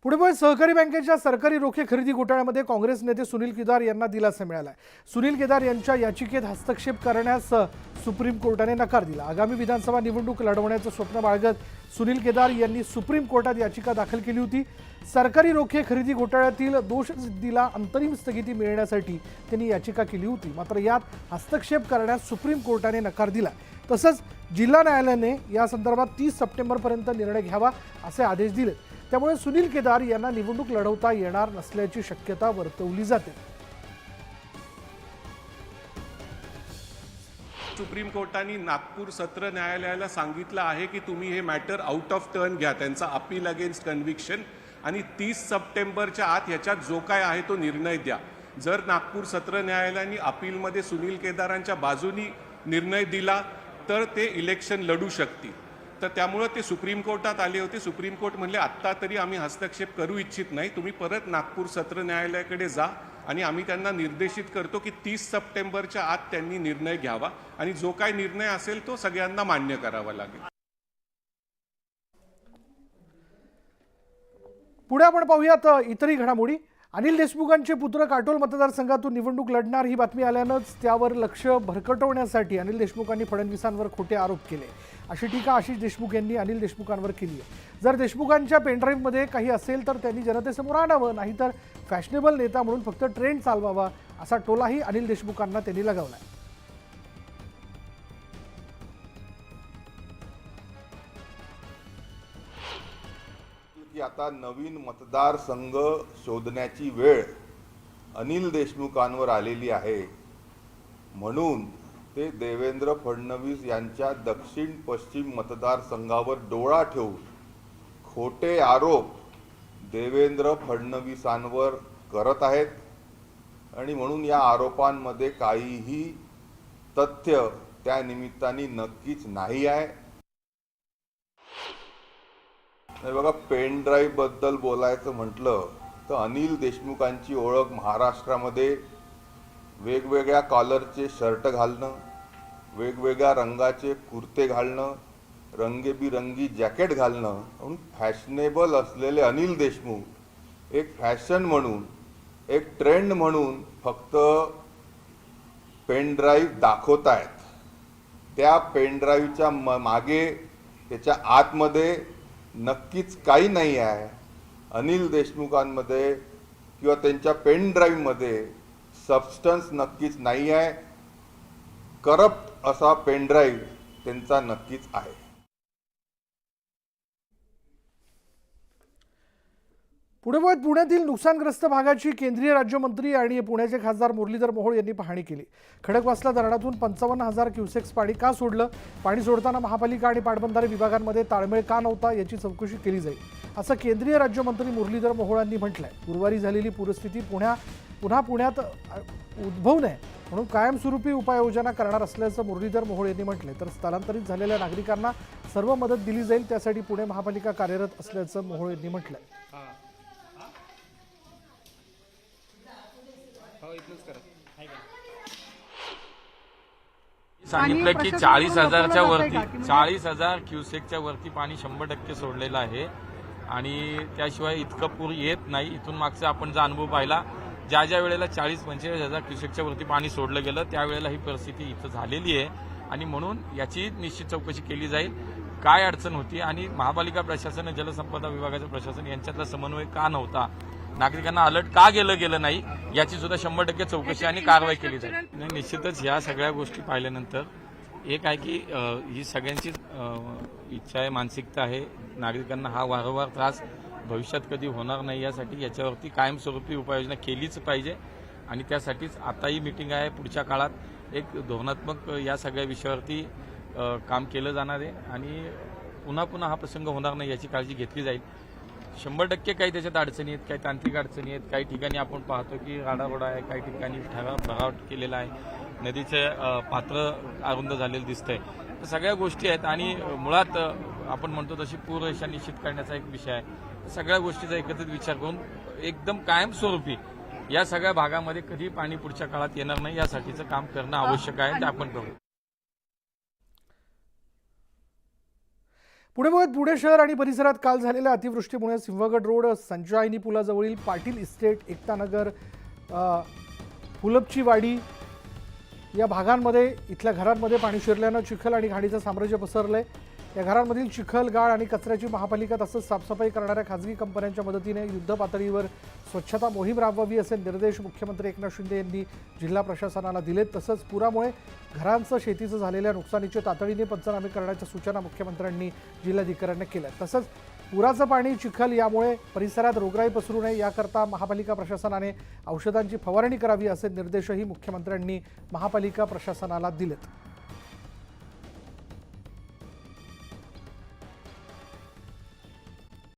पुणे सहकारी बँकेच्या सरकारी रोखे खरेदी घोटाळ्यामध्ये काँग्रेस नेते सुनील केदार यांना दिलासा मिळाला आहे। सुनील केदार यांच्या याचिकेत हस्तक्षेप करण्यास सुप्रीम कोर्टाने नकार दिला। आगामी विधानसभा निवडणूक लढवण्याचं स्वप्न बाळगत सुनील केदार यांनी सुप्रीम कोर्टात याचिका दाखल केली होती। सरकारी रोखे खरेदी घोटाळ्यातील दोषसिद्धीला अंतरिम स्थगिती मिळण्यासाठी त्यांनी याचिका केली होती। मात्र यात हस्तक्षेप करण्यास सुप्रीम कोर्टाने नकार दिला। तसंच जिल्हा न्यायालयाने या संदर्भात 30 सप्टेंबरपर्यंत निर्णय घ्यावा असे आदेश दिले। त्यामुळे सुनील केदार यांना निवडणूक लढवता येणार नसल्याची शक्यता वर्तवली जाते। सुप्रीम कोर्टाने नागपूर सत्र न्यायालयाला सांगितलं आहे की तुम्ही हे मॅटर आउट ऑफ टर्न घ्या, त्यांचा अपील अगेन्स्ट कन्व्हिक्शन, आणि 30 सप्टेंबरच्या आत ह्याच्यात जो काय आहे तो निर्णय द्या। जर नागपूर सत्र न्यायालयाने अपीलमध्ये सुनील केदारांच्या बाजूनी निर्णय दिला तर ते इलेक्शन लढू शकतील। तर त्यामुळे ते सुप्रीम कोर्टात आले होते। सुप्रीम कोर्ट म्हणले आत्ता तरी आम्ही हस्तक्षेप करू इच्छित नाही, तुम्ही परत नागपूर सत्र न्यायालयाकडे जा आणि आम्ही त्यांना निर्देशित करतो की 30 सप्टेंबरच्या आत त्यांनी निर्णय घ्यावा आणि जो काय निर्णय असेल तो सगळ्यांना मान्य करावा लागेल। पुढे आपण पाहूयात इतरही घडामोडी। अनिल देशमुखांचे पुत्र काटोल मतदारसंघातून निवडणूक लढणार ही बातमी आल्यानंच त्यावर लक्ष भरकटवण्यासाठी अनिल देशमुखांनी फडणवीसांवर खोटे आरोप केले, अशी टीका आशिष देशमुख यांनी अनिल देशमुखांवर केली आहे। जर देशमुखांच्या पेनड्राईव्हमध्ये काही असेल तर त्यांनी जनतेसमोर आणावं, नाहीतर फॅशनेबल नेता म्हणून फक्त ट्रेंड चालवावा असा टोलाही अनिल देशमुखांना त्यांनी लगावला। की आता नवीन मतदारसंघ शोधण्याची वेळ अनिल देशमुखांवर आलेली आहे, म्हणून ते देवेंद्र फडणवीस यांच्या दक्षिण पश्चिम मतदारसंघावर डोळा ठेवून खोटे आरोप देवेंद्र फडणवीसांवर करत आहेत आणि म्हणून या आरोपांमध्ये काहीही तथ्य त्या निमित्ताने नक्कीच नाही आहे। बघा, पेन ड्राईव्ह बद्दल बोलायचं म्हटलं तर अनिल देशमुखांची ओळख महाराष्ट्रामध्ये वेगवेगळ्या कॉलरचे शर्ट घालणं, वेगवेगळ्या रंगाचे कुर्ते घालणं, रंगीबिरंगी जॅकेट घालणं म्हणून फॅशनेबल असलेले अनिल देशमुख एक फॅशन म्हणून, एक ट्रेंड म्हणून फक्त पेन ड्राईव्ह दाखवत आहेत। त्या पेन ड्राईव्हच्या मागे, त्याच्या आतमध्ये नक्कीच काही नाही आहे। अनिल देशमुखांमध्ये किंवा त्यांच्या पेन ड्राईव्हमध्ये सबस्टन्स नक्कीच नाही आहे। करप्ट असा पेन ड्राईव्ह त्यांचा नक्कीच आहे। पुण्यातील नुकसानग्रस्त भागाची केंद्रीय राज्यमंत्री आणि पुण्याचे खासदार मुरलीधर मोहोळ यांनी पाहणी केली। खडकवासला धरणातून 55,000 क्युसेक्स पाणी का सोडलं, पाणी सोडताना महापालिका आणि पाटबंधारे विभागांमध्ये ताळमेळ का नव्हता याची चौकशी केली जाईल, असं केंद्रीय राज्यमंत्री मुरलीधर मोहोळ यांनी म्हटलंय। गुरुवारी झालेली पूरस्थिती पुन्हा पुण्यात उद्भवू नये म्हणून कायमस्वरूपी उपाययोजना करणार असल्याचं मुरलीधर मोहोळ यांनी म्हटलंय। तर स्थलांतरित झालेल्या नागरिकांना सर्व मदत दिली जाईल, त्यासाठी पुणे महापालिका कार्यरत असल्याचं मोहोळ यांनी म्हटलंय। सांगितलं की 40,000 क्युसेकच्या वरती पाणी 100% सोडलेलं आहे आणि त्याशिवाय इतकं पूर येत नाही। इथून मागचा आपण जो अनुभव पाहिला, ज्या वेळेला 40-45,000 क्युसेकच्या वरती पाणी सोडलं गेलं त्यावेळेला ही परिस्थिती इथं झालेली आहे आणि म्हणून याची निश्चित चौकशी केली जाईल। काय अडचण होती आणि महापालिका प्रशासन, जलसंपदा विभागाचं प्रशासन यांच्यातला समन्वय का नव्हता, नागरिकांना अलर्ट का गेलं नाही, याची सुद्धा 100% चौकशी आणि कारवाई केली जाईल। निश्चितच ह्या सगळ्या गोष्टी पाहिल्यानंतर एक आहे की ही सगळ्यांची इच्छा आहे, मानसिकता आहे, नागरिकांना हा वारंवार त्रास भविष्यात कधी होणार नाही यासाठी याच्यावरती कायमस्वरूपी उपाययोजना केलीच पाहिजे आणि त्यासाठीच आता ही मीटिंग आहे। पुढच्या काळात एक धोरणात्मक या सगळ्या विषयावरती काम केलं जाणार आहे आणि पुन्हा हा प्रसंग होणार नाही याची काळजी घेतली जाईल। 100% काही त्याच्यात अडचणी आहेत, काही तांत्रिक अडचणी आहेत, काही ठिकाणी आपण पाहतो की राडारोडा आहे, काही ठिकाणी भराव केलेला आहे, नदीचे पात्र अरुंद झालेलं दिसतंय। तर सगळ्या गोष्टी आहेत आणि मुळात आपण म्हणतो तशी पूररेषा निश्चित करण्याचा एक विषय आहे। सगळ्या गोष्टीचा एकत्रित विचार करून एकदम कायमस्वरूपी या सगळ्या भागामध्ये कधी पाणी पुढच्या काळात येणार नाही यासाठीचं काम करणं आवश्यक आहे, ते आपण करू। पुणे शहर आणि परिसरात काल झालेल्या अतिवृष्टीमुळे सिंहगड रोड, संजयनी पुलाजवळील पाटील इस्टेट, एकतानगर, फुलपची वाडी या भागांमध्ये इथल्या घरांमध्ये पाणी शिरल्यानं चिखल आणि घाणीचं साम्राज्य पसरलंय। या घरांमधील चिखल, गाळ आणि कचऱ्याची महापालिका तसंच साफसफाई करणाऱ्या खासगी कंपन्यांच्या मदतीने युद्ध पातळीवर स्वच्छता मोहीम राबवावी असे निर्देश मुख्यमंत्री एकनाथ शिंदे यांनी जिल्हा प्रशासनाला दिलेत। तसंच पुरामुळे घरांचं, शेतीचं झालेल्या नुकसानीचे तातडीने पंचनामे करण्याच्या सूचना मुख्यमंत्र्यांनी जिल्हाधिकाऱ्यांना केल्या। तसंच पुराचं पाणी, चिखल यामुळे परिसरात रोगराई पसरू नये याकरता महापालिका प्रशासनाने औषधांची फवारणी करावी असे निर्देशही मुख्यमंत्र्यांनी महापालिका प्रशासनाला दिलेत।